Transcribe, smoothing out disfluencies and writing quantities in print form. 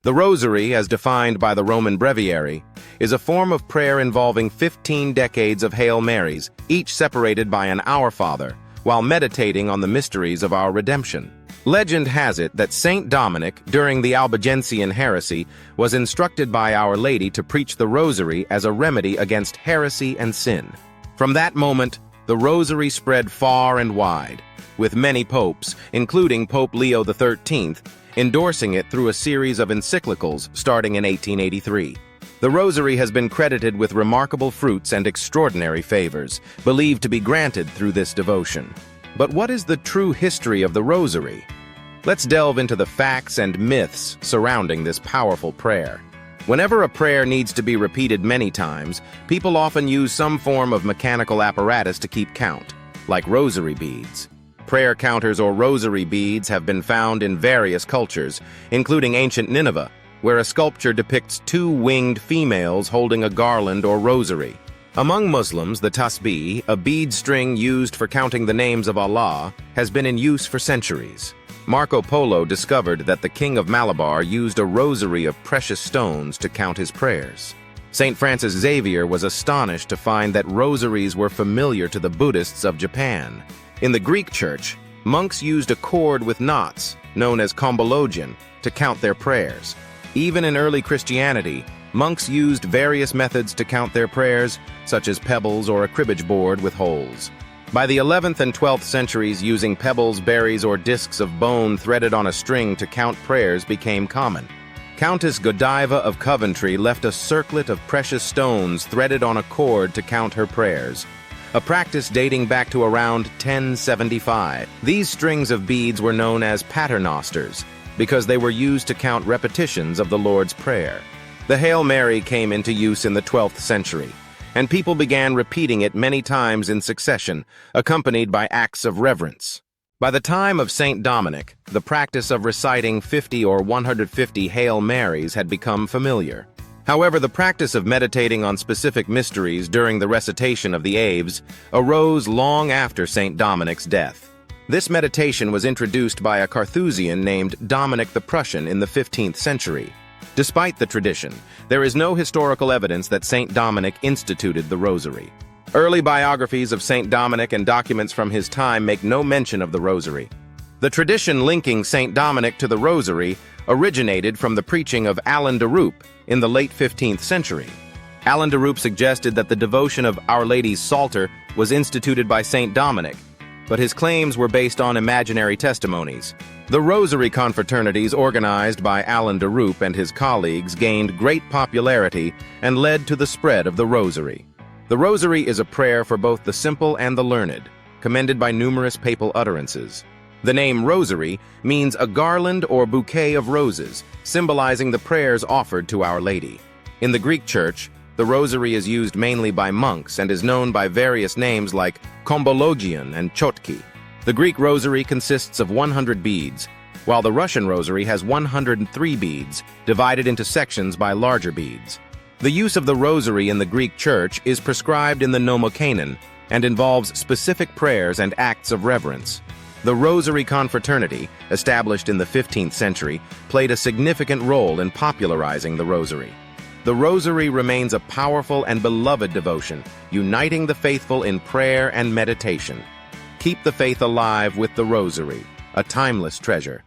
The Rosary, as defined by the Roman Breviary, is a form of prayer involving 15 decades of Hail Marys, each separated by an Our Father, while meditating on the mysteries of our redemption. Legend has it that Saint Dominic, during the Albigensian heresy, was instructed by Our Lady to preach the Rosary as a remedy against heresy and sin. From that moment, the Rosary spread far and wide, with many popes, including Pope Leo XIII, endorsing it through a series of encyclicals starting in 1883. The Rosary has been credited with remarkable fruits and extraordinary favors, believed to be granted through this devotion. But what is the true history of the Rosary? Let's delve into the facts and myths surrounding this powerful prayer. Whenever a prayer needs to be repeated many times, people often use some form of mechanical apparatus to keep count, like rosary beads. Prayer counters or rosary beads have been found in various cultures, including ancient Nineveh, where a sculpture depicts two winged females holding a garland or rosary. Among Muslims, the tasbih, a bead string used for counting the names of Allah, has been in use for centuries. Marco Polo discovered that the King of Malabar used a rosary of precious stones to count his prayers. St. Francis Xavier was astonished to find that rosaries were familiar to the Buddhists of Japan. In the Greek Church, monks used a cord with knots, known as kombologion, to count their prayers. Even in early Christianity, monks used various methods to count their prayers, such as pebbles or a cribbage board with holes. By the 11th and 12th centuries, using pebbles, berries, or discs of bone threaded on a string to count prayers became common. Countess Godiva of Coventry left a circlet of precious stones threaded on a cord to count her prayers, a practice dating back to around 1075. These strings of beads were known as paternosters because they were used to count repetitions of the Lord's Prayer. The Hail Mary came into use in the 12th century, and people began repeating it many times in succession, accompanied by acts of reverence. By the time of Saint Dominic, the practice of reciting 50 or 150 Hail Marys had become familiar. However, the practice of meditating on specific mysteries during the recitation of the Aves arose long after Saint Dominic's death. This meditation was introduced by a Carthusian named Dominic the Prussian in the 15th century. Despite the tradition, there is no historical evidence that Saint Dominic instituted the Rosary. Early biographies of Saint Dominic and documents from his time make no mention of the Rosary. The tradition linking Saint Dominic to the Rosary originated from the preaching of Alain de Roupe in the late 15th century. Alain de Roupe suggested that the devotion of Our Lady's Psalter was instituted by Saint Dominic, but his claims were based on imaginary testimonies. The Rosary confraternities organized by Alain de Roupe and his colleagues gained great popularity and led to the spread of the Rosary. The Rosary is a prayer for both the simple and the learned, commended by numerous papal utterances. The name Rosary means a garland or bouquet of roses, symbolizing the prayers offered to Our Lady. In the Greek Church, the Rosary is used mainly by monks and is known by various names like kombologion and chotki. The Greek Rosary consists of 100 beads, while the Russian Rosary has 103 beads, divided into sections by larger beads. The use of the Rosary in the Greek Church is prescribed in the Nomocanon and involves specific prayers and acts of reverence. The Rosary Confraternity, established in the 15th century, played a significant role in popularizing the Rosary. The Rosary remains a powerful and beloved devotion, uniting the faithful in prayer and meditation. Keep the faith alive with the Rosary, a timeless treasure.